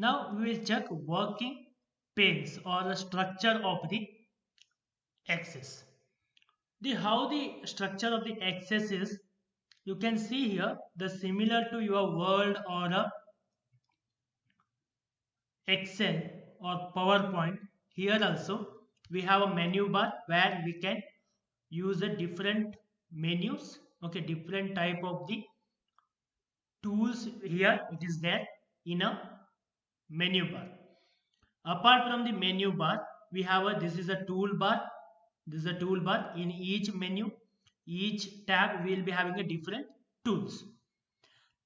Now we will check working panes or the structure of the axis. The how the structure of the axis is, you can see here the similar to your Word or a Excel or PowerPoint. Here also we have a menu bar where we can use the different menus, okay, different type of the tools. Here it is there in a menu bar. Apart from the menu bar, we have a this is a toolbar. This is a toolbar. In each menu, each tab we will be having a different tools.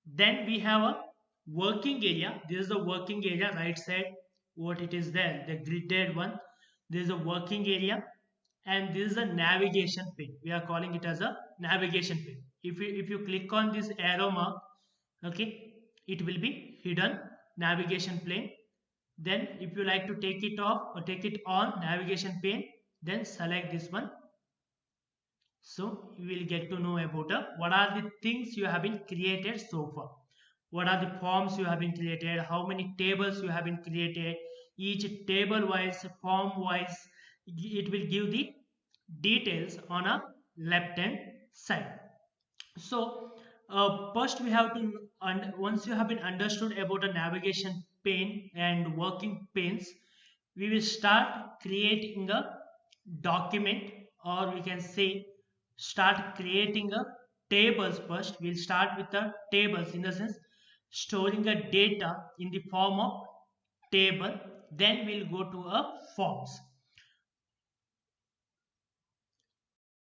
Then we have a working area. This is the working area, right side. What it is there, the gridded one. This is a working area, and this is a navigation pane. We are calling it as a navigation pane. If you click on this arrow mark, okay, it will be hidden navigation pane. Then if you like to take it off or take it on navigation pane, then select this one. So you will get to know about what are the things you have been created so far. What are the forms you have been created, how many tables you have been created, each table wise, form wise, it will give the details on a left hand side. So first we have to, once you have been understood about a navigation pane and working panes, we will start creating a document, or we can say start creating a tables. First we'll start with the tables, in the sense storing a data in the form of table. Then we'll go to a forms.